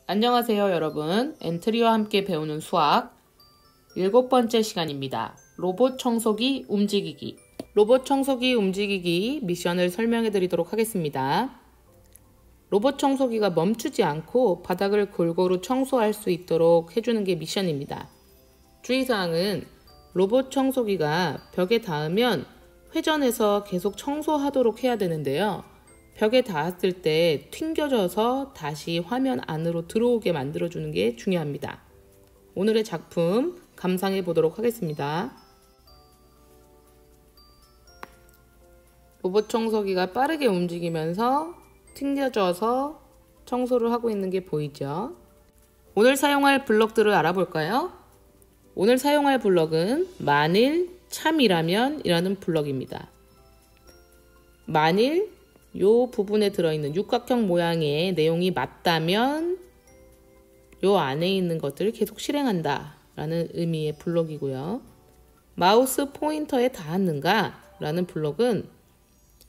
안녕하세요 여러분. 엔트리와 함께 배우는 수학 7번째 시간입니다. 로봇 청소기 움직이기. 로봇 청소기 움직이기 미션을 설명해 드리도록 하겠습니다. 로봇 청소기가 멈추지 않고 바닥을 골고루 청소할 수 있도록 해주는 게 미션입니다. 주의사항은 로봇 청소기가 벽에 닿으면 회전해서 계속 청소하도록 해야 되는데요. 벽에 닿았을 때 튕겨져서 다시 화면 안으로 들어오게 만들어주는 게 중요합니다. 오늘의 작품 감상해 보도록 하겠습니다. 로봇 청소기가 빠르게 움직이면서 튕겨져서 청소를 하고 있는 게 보이죠? 오늘 사용할 블럭들을 알아볼까요? 오늘 사용할 블럭은 만일 참이라면 이라는 블럭입니다. 만일 이 부분에 들어있는 육각형 모양의 내용이 맞다면 이 안에 있는 것들을 계속 실행한다 라는 의미의 블럭이고요. 마우스 포인터에 닿았는가 라는 블럭은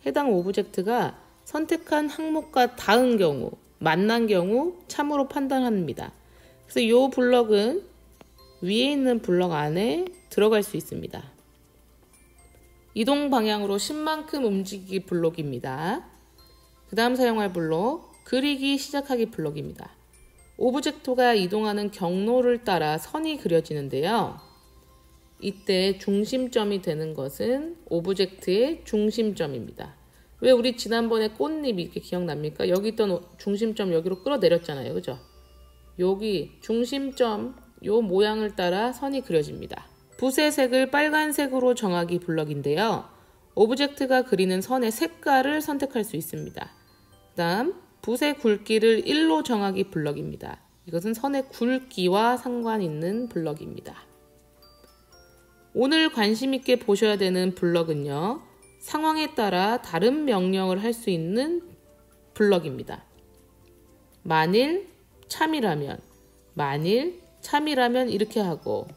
해당 오브젝트가 선택한 항목과 닿은 경우, 만난 경우 참으로 판단합니다. 그래서 이 블럭은 위에 있는 블럭 안에 들어갈 수 있습니다. 이동 방향으로 10만큼 움직이기 블록입니다. 그 다음 사용할 블록, 그리기 시작하기 블록입니다. 오브젝트가 이동하는 경로를 따라 선이 그려지는데요. 이때 중심점이 되는 것은 오브젝트의 중심점입니다. 왜 우리 지난번에 꽃잎 이렇게 기억납니까? 여기 있던 중심점 여기로 끌어내렸잖아요. 그죠? 여기 중심점 요 모양을 따라 선이 그려집니다. 붓의 색을 빨간색으로 정하기 블럭인데요. 오브젝트가 그리는 선의 색깔을 선택할 수 있습니다. 그 다음 붓의 굵기를 1로 정하기 블럭입니다. 이것은 선의 굵기와 상관 있는 블럭입니다. 오늘 관심 있게 보셔야 되는 블럭은요. 상황에 따라 다른 명령을 할 수 있는 블럭입니다. 만일 참이라면 이렇게 하고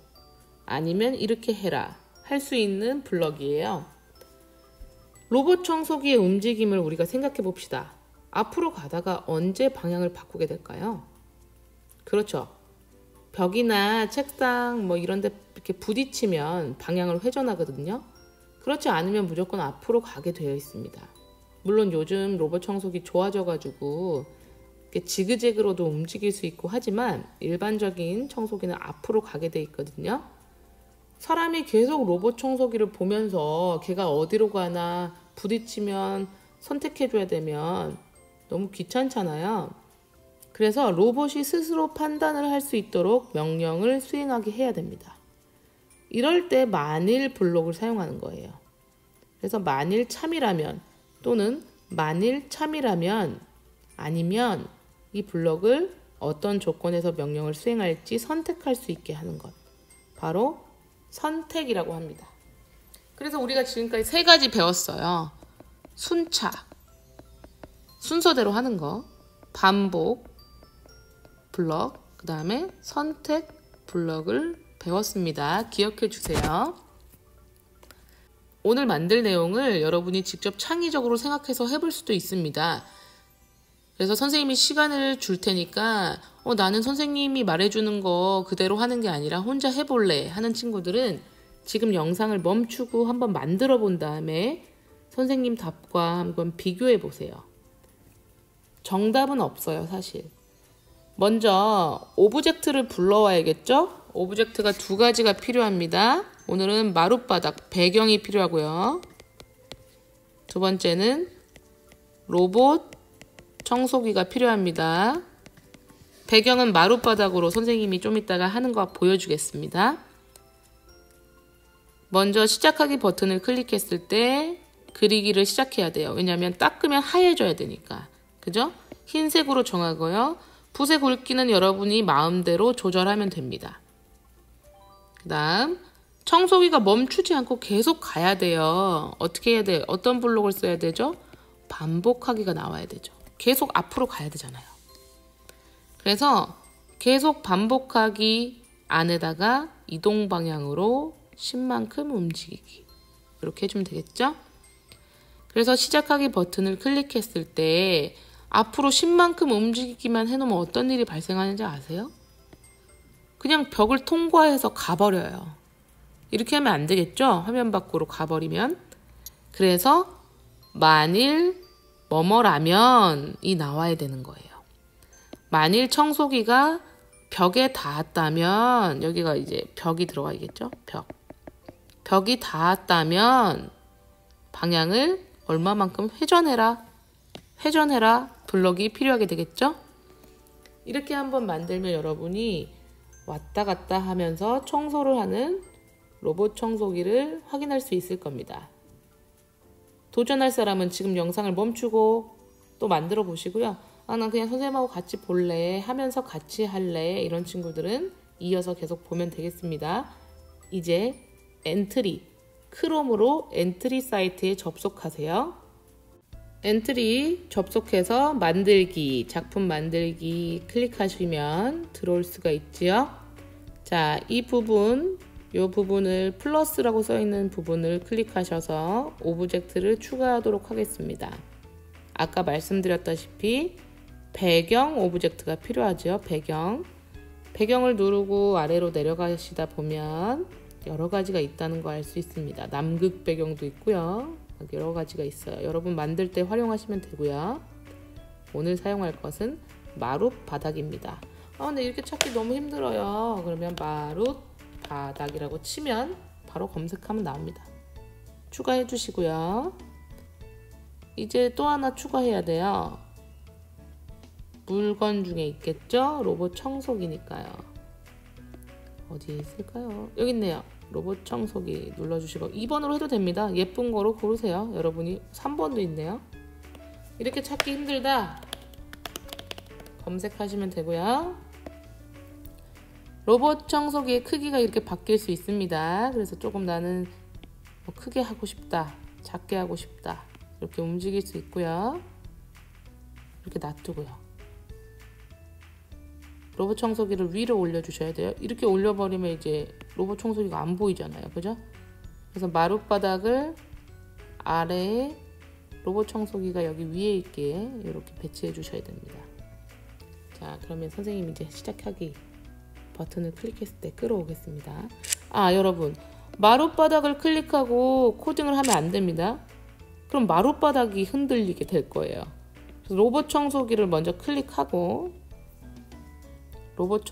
아니면 이렇게 해라 할 수 있는 블럭이에요. 로봇 청소기의 움직임을 우리가 생각해 봅시다. 앞으로 가다가 언제 방향을 바꾸게 될까요? 그렇죠. 벽이나 책상 뭐 이런 데 이렇게 부딪히면 방향을 회전하거든요. 그렇지 않으면 무조건 앞으로 가게 되어 있습니다. 물론 요즘 로봇 청소기 좋아져 가지고 지그재그로도 움직일 수 있고 하지만 일반적인 청소기는 앞으로 가게 돼 있거든요. 사람이 계속 로봇 청소기를 보면서 걔가 어디로 가나 부딪히면 선택해줘야 되면 너무 귀찮잖아요. 그래서 로봇이 스스로 판단을 할 수 있도록 명령을 수행하게 해야 됩니다. 이럴 때 만일 블록을 사용하는 거예요. 그래서 만일 참이라면 또는 만일 참이라면 아니면 이 블럭을 어떤 조건에서 명령을 수행할지 선택할 수 있게 하는 것. 바로 선택이라고 합니다. 그래서 우리가 지금까지 3가지 배웠어요. 순차, 순서대로 하는 거, 반복, 블럭, 그 다음에 선택 블럭을 배웠습니다. 기억해 주세요. 오늘 만들 내용을 여러분이 직접 창의적으로 생각해서 해볼 수도 있습니다. 그래서 선생님이 시간을 줄 테니까 나는 선생님이 말해주는 거 그대로 하는 게 아니라 혼자 해볼래 하는 친구들은 지금 영상을 멈추고 한번 만들어 본 다음에 선생님 답과 한번 비교해 보세요. 정답은 없어요, 사실. 먼저 오브젝트를 불러와야겠죠? 오브젝트가 2가지가 필요합니다. 오늘은 마룻바닥, 배경이 필요하고요. 두 번째는 로봇 청소기가 필요합니다. 배경은 마룻바닥으로 선생님이 좀 이따가 하는 거 보여주겠습니다. 먼저 시작하기 버튼을 클릭했을 때 그리기를 시작해야 돼요. 왜냐하면 닦으면 하얘져야 되니까. 그죠? 흰색으로 정하고요. 붓의 굵기는 여러분이 마음대로 조절하면 됩니다. 그 다음 청소기가 멈추지 않고 계속 가야 돼요. 어떻게 해야 돼요? 어떤 블록을 써야 되죠? 반복하기가 나와야 되죠. 계속 앞으로 가야 되잖아요. 그래서 계속 반복하기 안에다가 이동 방향으로 10만큼 움직이기 이렇게 해주면 되겠죠? 그래서 시작하기 버튼을 클릭했을 때 앞으로 10만큼 움직이기만 해놓으면 어떤 일이 발생하는지 아세요? 그냥 벽을 통과해서 가버려요. 이렇게 하면 안 되겠죠? 화면 밖으로 가버리면. 그래서 만일 뭐뭐라면이 나와야 되는 거예요. 만일 청소기가 벽에 닿았다면, 여기가 이제 벽이 들어가겠죠? 벽이 닿았다면 방향을 얼마만큼 회전해라 블럭이 필요하게 되겠죠? 이렇게 한번 만들면 여러분이 왔다 갔다 하면서 청소를 하는 로봇 청소기를 확인할 수 있을 겁니다. 도전할 사람은 지금 영상을 멈추고 또 만들어 보시고요. 난 그냥 선생님하고 같이 볼래 하면서 같이 할래 이런 친구들은 이어서 계속 보면 되겠습니다. 이제 엔트리, 크롬으로 엔트리 사이트에 접속하세요. 엔트리 접속해서 만들기, 작품 만들기 클릭하시면 들어올 수가 있지요. 자, 이 부분을 플러스라고 써있는 부분을 클릭하셔서 오브젝트를 추가하도록 하겠습니다. 아까 말씀드렸다시피 배경 오브젝트가 필요하죠. 배경을 누르고 아래로 내려가시다 보면 여러 가지가 있다는 거 알 수 있습니다. 남극 배경도 있고요. 여러 가지가 있어요. 여러분 만들 때 활용하시면 되고요. 오늘 사용할 것은 마룻 바닥입니다. 근데 이렇게 찾기 너무 힘들어요. 그러면 마룻 바닥이라고 치면 바로 검색하면 나옵니다. 추가해 주시고요. 이제 또 하나 추가해야 돼요. 물건 중에 있겠죠? 로봇 청소기니까요. 어디에 있을까요? 여기 있네요. 로봇 청소기 눌러주시고 2번으로 해도 됩니다. 예쁜 거로 고르세요. 여러분이 3번도 있네요. 이렇게 찾기 힘들다 검색하시면 되고요. 로봇 청소기의 크기가 이렇게 바뀔 수 있습니다. 그래서 조금 나는 크게 하고 싶다, 작게 하고 싶다 이렇게 움직일 수 있고요. 이렇게 놔두고요. 로봇 청소기를 위로 올려주셔야 돼요. 이렇게 올려버리면 이제 로봇 청소기가 안 보이잖아요. 그죠? 그래서 마룻바닥을 아래에 로봇 청소기가 여기 위에 있게 이렇게 배치해 주셔야 됩니다. 자, 그러면 선생님이 이제 시작하기 버튼을 클릭했을 때 끌어오겠습니다. 여러분 마룻바닥을 클릭하고 코딩을 하면 안 됩니다. 그럼 마룻바닥이 흔들리게 될 거예요. 그래서 로봇 청소기를 먼저 클릭하고 로봇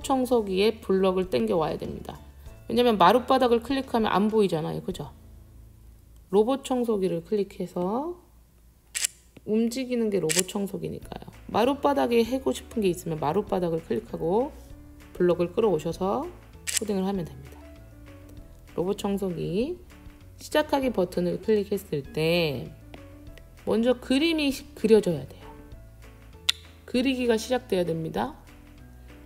청소기에 블럭을 당겨 와야 됩니다. 왜냐면 마룻바닥을 클릭하면 안 보이잖아요. 그죠? 로봇 청소기를 클릭해서 움직이는 게 로봇 청소기니까요. 마룻바닥에 하고 싶은 게 있으면 마룻바닥을 클릭하고 블럭을 끌어오셔서 코딩을 하면 됩니다. 로봇 청소기 시작하기 버튼을 클릭했을 때 먼저 그림이 그려져야 돼요. 그리기가 시작돼야 됩니다.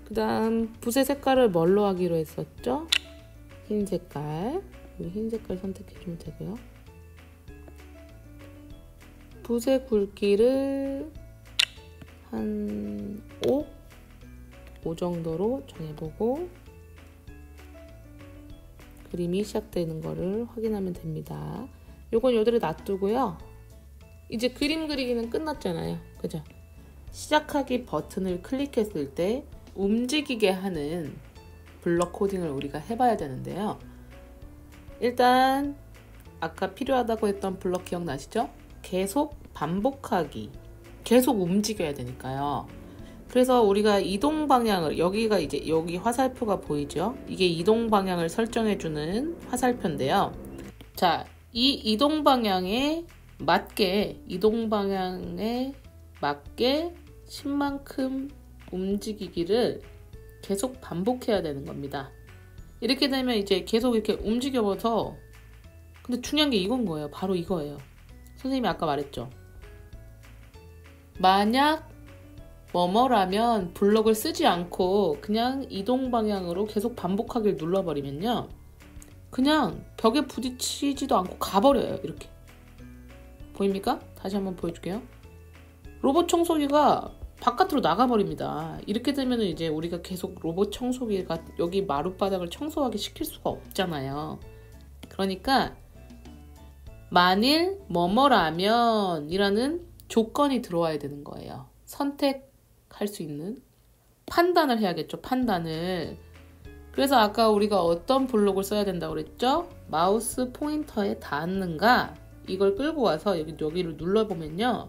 그 다음 붓의 색깔을 뭘로 하기로 했었죠? 흰 색깔. 흰 색깔 선택해주면 되고요. 붓의 굵기를 한 5 정도로 정해보고 그림이 시작되는 거를 확인하면 됩니다. 요건 요대로 놔두고요. 이제 그림 그리기는 끝났잖아요. 그죠? 시작하기 버튼을 클릭했을 때 움직이게 하는 블럭 코딩을 우리가 해봐야 되는데요. 일단 아까 필요하다고 했던 블럭 기억나시죠? 계속 반복하기, 계속 움직여야 되니까요. 그래서 우리가 이동 방향을, 여기가 이제 여기 화살표가 보이죠? 이게 이동 방향을 설정해주는 화살표인데요. 자, 이 이동 방향에 맞게 10만큼 움직이기를 계속 반복해야 되는 겁니다. 이렇게 되면 이제 계속 이렇게 움직여서, 근데 중요한 게 이건 거예요. 바로 이거예요. 선생님이 아까 말했죠. 만약 뭐뭐라면 블럭을 쓰지 않고 그냥 이동 방향으로 계속 반복하기를 눌러버리면요. 그냥 벽에 부딪히지도 않고 가버려요. 이렇게. 보입니까? 다시 한번 보여줄게요. 로봇 청소기가 바깥으로 나가버립니다. 이렇게 되면 이제 우리가 계속 로봇 청소기가 여기 마룻바닥을 청소하게 시킬 수가 없잖아요. 그러니까 만일 뭐뭐라면 이라는 조건이 들어와야 되는 거예요. 선택할 수 있는 판단을 해야겠죠. 판단을. 그래서 아까 우리가 어떤 블록을 써야 된다고 그랬죠? 마우스 포인터에 닿았는가? 이걸 끌고 와서 여기를 눌러보면요.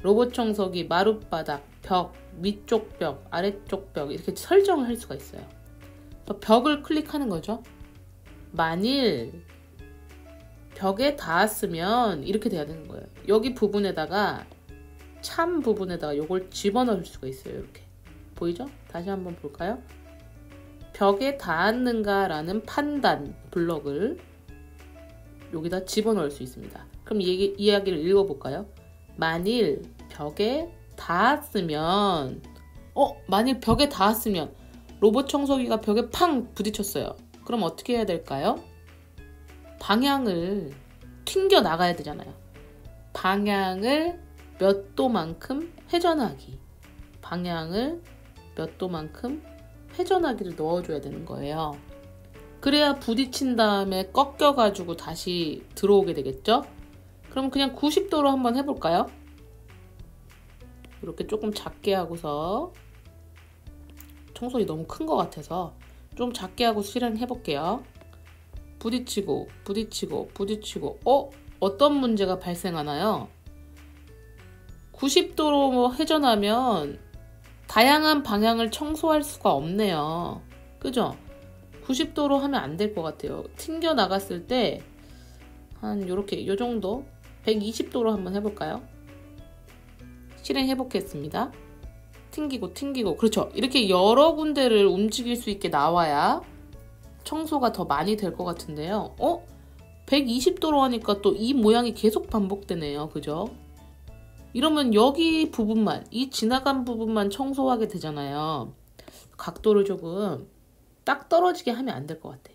로봇 청소기, 마룻바닥, 벽, 위쪽 벽, 아래쪽 벽 이렇게 설정을 할 수가 있어요. 벽을 클릭하는 거죠. 만일 벽에 닿았으면 이렇게 돼야 되는 거예요. 여기 부분에다가 참 부분에다가 요걸 집어넣을 수가 있어요. 이렇게 보이죠? 다시 한번 볼까요? 벽에 닿았는가 라는 판단 블럭을 여기다 집어넣을 수 있습니다. 그럼 이 이야기를 읽어볼까요? 만일 벽에 닿았으면 만일 벽에 닿았으면 로봇 청소기가 벽에 팡 부딪혔어요. 그럼 어떻게 해야 될까요? 방향을 튕겨 나가야 되잖아요. 방향을 몇 도만큼 회전하기. 방향을 몇 도만큼 회전하기를 넣어줘야 되는 거예요. 그래야 부딪힌 다음에 꺾여가지고 다시 들어오게 되겠죠? 그럼 그냥 90도로 한번 해볼까요? 이렇게 조금 작게 하고서 청소기 너무 큰 것 같아서 좀 작게 하고 실행해 볼게요. 부딪히고 부딪히고 부딪히고 어떤 문제가 발생하나요? 90도로 회전하면 다양한 방향을 청소할 수가 없네요. 그죠? 90도로 하면 안 될 것 같아요. 튕겨 나갔을 때 한 요렇게 요 정도 120도로 한번 해볼까요? 실행해 보겠습니다. 튕기고 튕기고 그렇죠. 이렇게 여러 군데를 움직일 수 있게 나와야 청소가 더 많이 될 것 같은데요. 120도로 하니까 또 이 모양이 계속 반복되네요. 그죠? 이러면 여기 부분만, 이 지나간 부분만 청소하게 되잖아요. 각도를 조금 딱 떨어지게 하면 안 될 것 같아.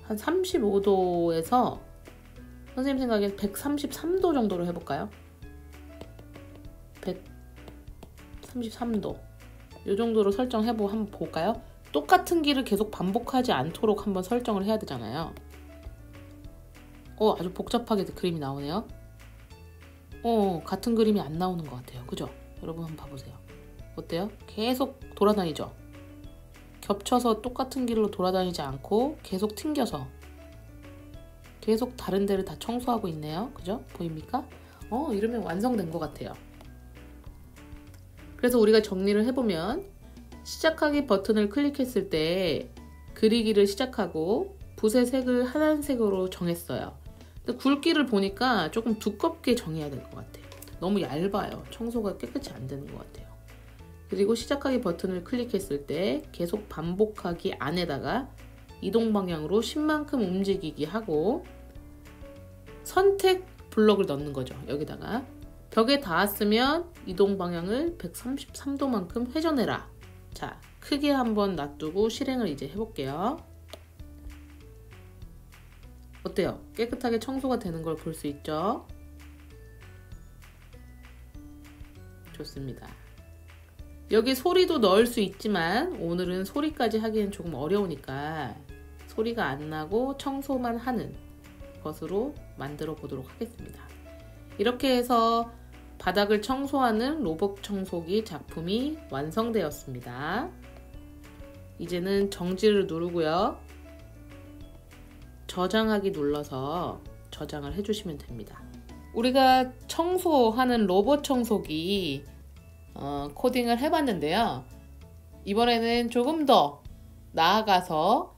한 35도에서 선생님 생각엔 133도 정도로 해볼까요? 133도 이 정도로 설정해보고 한번 볼까요? 똑같은 길을 계속 반복하지 않도록 한번 설정을 해야 되잖아요. 아주 복잡하게 그림이 나오네요. 같은 그림이 안 나오는 것 같아요. 그죠? 여러분 한번 봐보세요. 어때요? 계속 돌아다니죠? 겹쳐서 똑같은 길로 돌아다니지 않고 계속 튕겨서 계속 다른 데를 다 청소하고 있네요. 그죠? 보입니까? 이러면 완성된 것 같아요. 그래서 우리가 정리를 해보면 시작하기 버튼을 클릭했을 때 그리기를 시작하고 붓의 색을 하얀색으로 정했어요. 근데 굵기를 보니까 조금 두껍게 정해야 될 것 같아요. 너무 얇아요. 청소가 깨끗이 안 되는 것 같아요. 그리고 시작하기 버튼을 클릭했을 때 계속 반복하기 안에다가 이동 방향으로 10만큼 움직이기 하고 선택 블럭을 넣는 거죠. 여기다가 벽에 닿았으면 이동 방향을 133도만큼 회전해라. 자, 크게 한번 놔두고 실행을 이제 해볼게요. 어때요? 깨끗하게 청소가 되는 걸 볼 수 있죠? 좋습니다. 여기 소리도 넣을 수 있지만 오늘은 소리까지 하기엔 조금 어려우니까 소리가 안 나고 청소만 하는 것으로 만들어 보도록 하겠습니다. 이렇게 해서 바닥을 청소하는 로봇 청소기 작품이 완성되었습니다. 이제는 정지를 누르고요. 저장하기 눌러서 저장을 해주시면 됩니다. 우리가 청소하는 로봇 청소기 코딩을 해봤는데요. 이번에는 조금 더 나아가서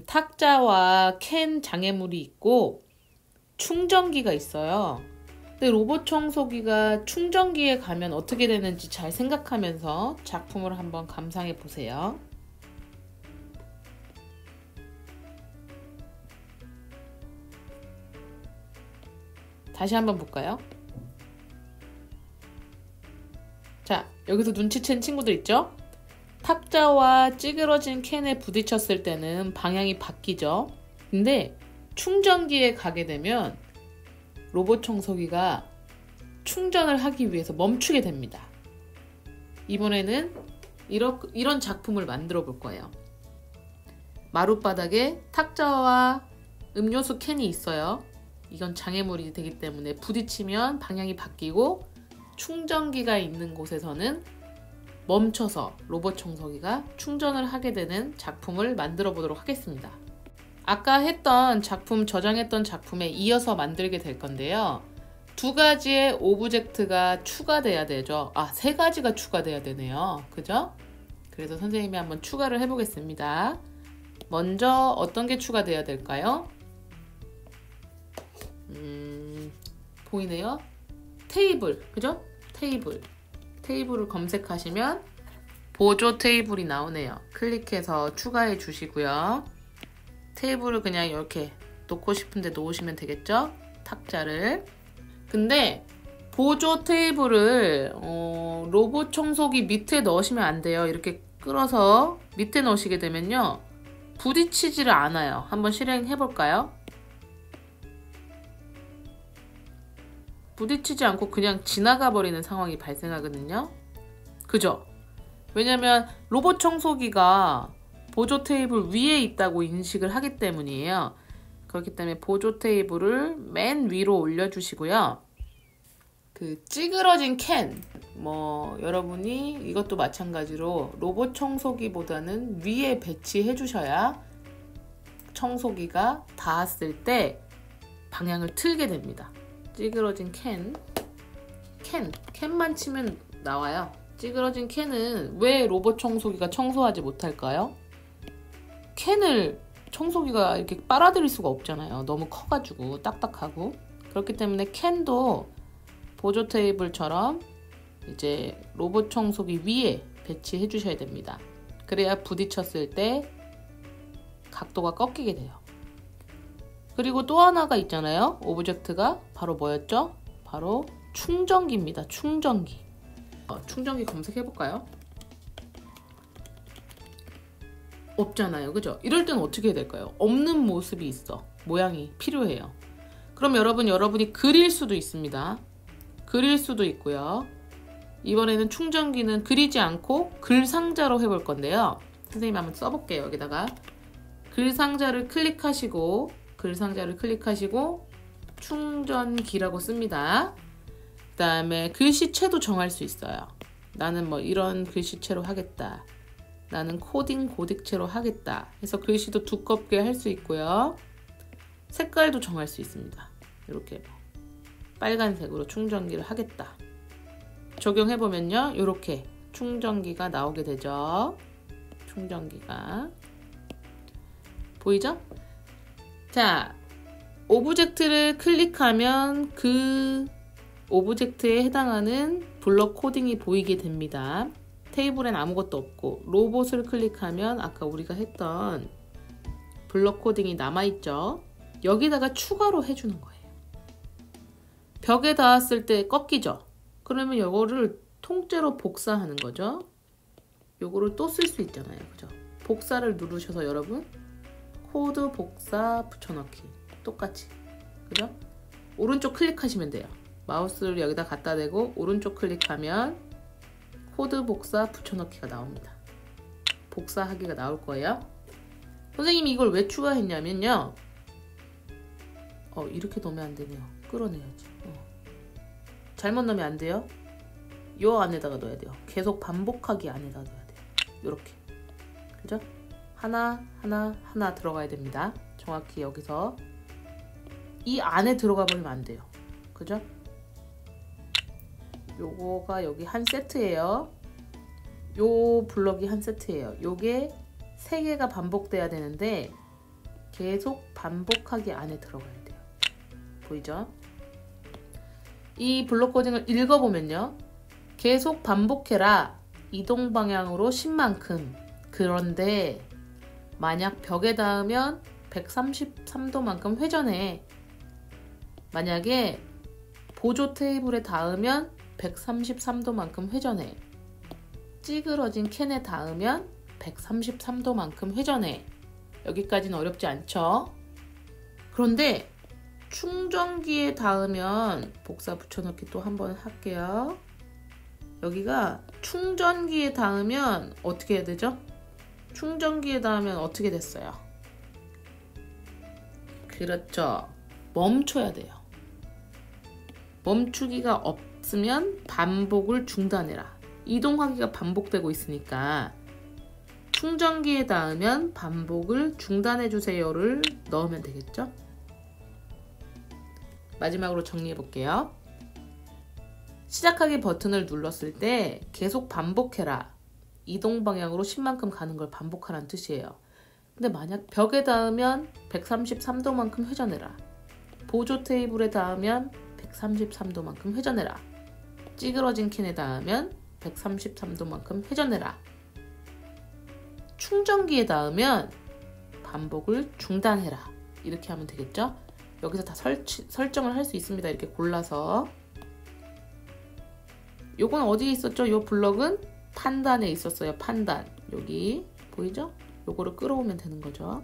탁자와 캔 장애물이 있고 충전기가 있어요. 근데 로봇 청소기가 충전기에 가면 어떻게 되는지 잘 생각하면서 작품을 한번 감상해 보세요. 다시 한번 볼까요? 자, 여기서 눈치챈 친구들 있죠? 탁자와 찌그러진 캔에 부딪혔을 때는 방향이 바뀌죠. 근데 충전기에 가게 되면 로봇 청소기가 충전을 하기 위해서 멈추게 됩니다. 이번에는 이런 작품을 만들어 볼 거예요. 마룻바닥에 탁자와 음료수 캔이 있어요. 이건 장애물이 되기 때문에 부딪히면 방향이 바뀌고 충전기가 있는 곳에서는 멈춰서 로봇 청소기가 충전을 하게 되는 작품을 만들어 보도록 하겠습니다. 아까 했던 작품, 저장했던 작품에 이어서 만들게 될 건데요. 2가지의 오브젝트가 추가돼야 되죠. 3가지가 추가돼야 되네요. 그죠? 그래서 선생님이 한번 추가를 해보겠습니다. 먼저 어떤 게 추가돼야 될까요? 보이네요? 테이블, 그죠? 테이블을 검색하시면 보조 테이블이 나오네요. 클릭해서 추가해 주시고요. 테이블을 그냥 이렇게 놓고 싶은데 놓으시면 되겠죠? 탁자를. 근데 보조 테이블을 로봇 청소기 밑에 넣으시면 안 돼요. 이렇게 끌어서 밑에 넣으시게 되면요, 부딪히지를 않아요. 한번 실행해 볼까요? 부딪히지 않고 그냥 지나가 버리는 상황이 발생하거든요. 그죠? 왜냐면 로봇 청소기가 보조 테이블 위에 있다고 인식을 하기 때문이에요. 그렇기 때문에 보조 테이블을 맨 위로 올려주시고요. 그 찌그러진 캔, 여러분이 이것도 마찬가지로 로봇 청소기보다는 위에 배치해 주셔야 청소기가 닿았을 때 방향을 틀게 됩니다. 찌그러진 캔만 치면 나와요. 찌그러진 캔은 왜 로봇 청소기가 청소하지 못할까요? 캔을 청소기가 이렇게 빨아들일 수가 없잖아요. 너무 커가지고 딱딱하고. 그렇기 때문에 캔도 보조 테이블처럼 이제 로봇 청소기 위에 배치해 주셔야 됩니다. 그래야 부딪혔을 때 각도가 꺾이게 돼요. 그리고 또 하나가 있잖아요. 오브젝트가 바로 뭐였죠? 바로 충전기입니다. 충전기. 충전기 검색해 볼까요? 없잖아요. 그죠? 이럴 때는 어떻게 해야 될까요? 없는 모습이 있어. 모양이 필요해요. 그럼 여러분이 그릴 수도 있습니다. 그릴 수도 있고요. 이번에는 충전기는 그리지 않고 글 상자로 해볼 건데요. 선생님이 한번 써볼게요. 여기다가 글 상자를 클릭하시고 충전기라고 씁니다. 그 다음에 글씨체도 정할 수 있어요. 나는 이런 글씨체로 하겠다. 나는 고딕체로 하겠다. 해서 글씨도 두껍게 할 수 있고요. 색깔도 정할 수 있습니다. 이렇게 빨간색으로 충전기를 하겠다. 적용해보면요, 이렇게 충전기가 나오게 되죠. 충전기가 보이죠? 자, 오브젝트를 클릭하면 그 오브젝트에 해당하는 블럭 코딩이 보이게 됩니다. 테이블엔 아무것도 없고 로봇을 클릭하면 아까 우리가 했던 블럭 코딩이 남아있죠. 여기다가 추가로 해주는 거예요. 벽에 닿았을 때 꺾이죠. 그러면 이거를 통째로 복사하는 거죠. 요거를 또 쓸 수 있잖아요. 그죠? 복사를 누르셔서 여러분 코드 복사 붙여넣기 똑같이, 그죠? 오른쪽 클릭하시면 돼요. 마우스를 여기다 갖다 대고 오른쪽 클릭하면 코드 복사 붙여넣기가 나옵니다. 복사하기가 나올 거예요. 선생님이 이걸 왜 추가했냐면요, 이렇게 넣으면 안 되네요. 끌어내야지. 잘못 넣으면 안 돼요. 요 안에다가 넣어야 돼요. 계속 반복하기 안에다 넣어야 돼요. 요렇게, 그죠? 하나 들어가야 됩니다. 정확히 여기서 이 안에 들어가 버리면 안 돼요. 그죠? 요거가 여기 한 세트예요. 요 블럭이 한 세트예요. 요게 3개가 반복돼야 되는데 계속 반복하기 안에 들어가야 돼요. 보이죠? 이 블록 코딩을 읽어보면요, 계속 반복해라. 이동 방향으로 10만큼. 그런데 만약 벽에 닿으면 133도만큼 회전해. 만약에 보조 테이블에 닿으면 133도만큼 회전해. 찌그러진 캔에 닿으면 133도만큼 회전해. 여기까지는 어렵지 않죠? 그런데 충전기에 닿으면 복사 붙여넣기 또 한번 할게요. 여기가 충전기에 닿으면 어떻게 해야 되죠? 충전기에 닿으면 어떻게 됐어요? 그렇죠. 멈춰야 돼요. 멈추기가 없으면 반복을 중단해라. 이동하기가 반복되고 있으니까 충전기에 닿으면 반복을 중단해주세요를 넣으면 되겠죠? 마지막으로 정리해 볼게요. 시작하기 버튼을 눌렀을 때 계속 반복해라. 이동 방향으로 10만큼 가는 걸 반복하라는 뜻이에요. 근데 만약 벽에 닿으면 133도만큼 회전해라. 보조 테이블에 닿으면 133도만큼 회전해라. 찌그러진 캔에 닿으면 133도만큼 회전해라. 충전기에 닿으면 반복을 중단해라. 이렇게 하면 되겠죠? 여기서 다 설정을 할 수 있습니다. 이렇게 골라서. 요건 어디에 있었죠? 요 블럭은 판단에 있었어요. 판단. 여기 보이죠? 요거를 끌어오면 되는 거죠.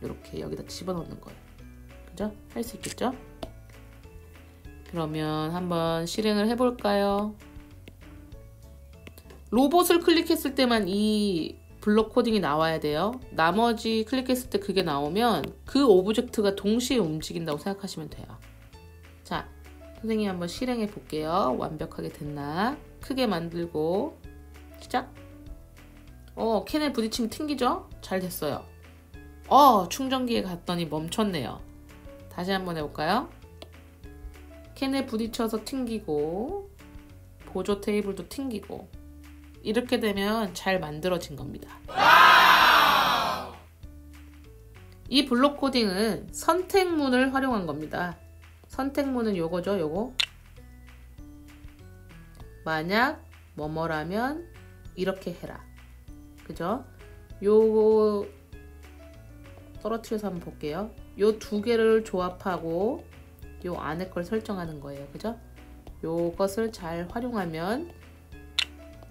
이렇게 여기다 집어넣는 거예요. 그죠? 할 수 있겠죠? 그러면 한번 실행을 해볼까요? 로봇을 클릭했을 때만 이 블록 코딩이 나와야 돼요. 나머지 클릭했을 때 그게 나오면 그 오브젝트가 동시에 움직인다고 생각하시면 돼요. 자, 선생님이 한번 실행해 볼게요. 완벽하게 됐나? 크게 만들고 시작. 캔에 부딪히면 튕기죠? 잘 됐어요. 충전기에 갔더니 멈췄네요. 다시 한번 해볼까요? 캔에 부딪혀서 튕기고 보조 테이블도 튕기고 이렇게 되면 잘 만들어진 겁니다. 이 블록 코딩은 선택문을 활용한 겁니다. 선택문은 요거죠, 요거. 만약 뭐뭐라면 이렇게 해라. 그죠? 요거 떨어뜨려서 한번 볼게요. 요 두 개를 조합하고 요 안에 걸 설정하는 거예요. 그죠? 요것을 잘 활용하면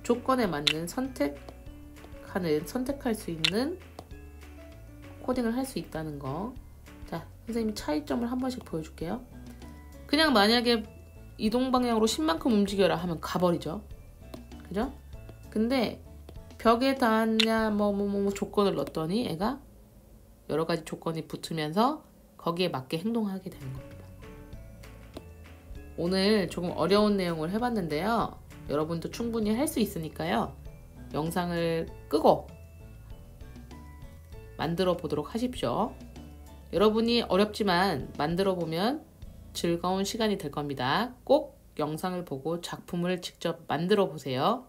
조건에 맞는 선택할 수 있는 코딩을 할 수 있다는 거. 자, 선생님이 차이점을 한 번씩 보여줄게요. 그냥 만약에 이동 방향으로 10만큼 움직여라 하면 가버리죠. 그죠? 근데 벽에 닿았냐 뭐 조건을 넣었더니 애가 여러 가지 조건이 붙으면서 거기에 맞게 행동하게 되는 겁니다. 오늘 조금 어려운 내용을 해봤는데요. 여러분도 충분히 할 수 있으니까요. 영상을 끄고 만들어 보도록 하십시오. 여러분이 어렵지만 만들어 보면 즐거운 시간이 될 겁니다. 꼭 영상을 보고 작품을 직접 만들어 보세요.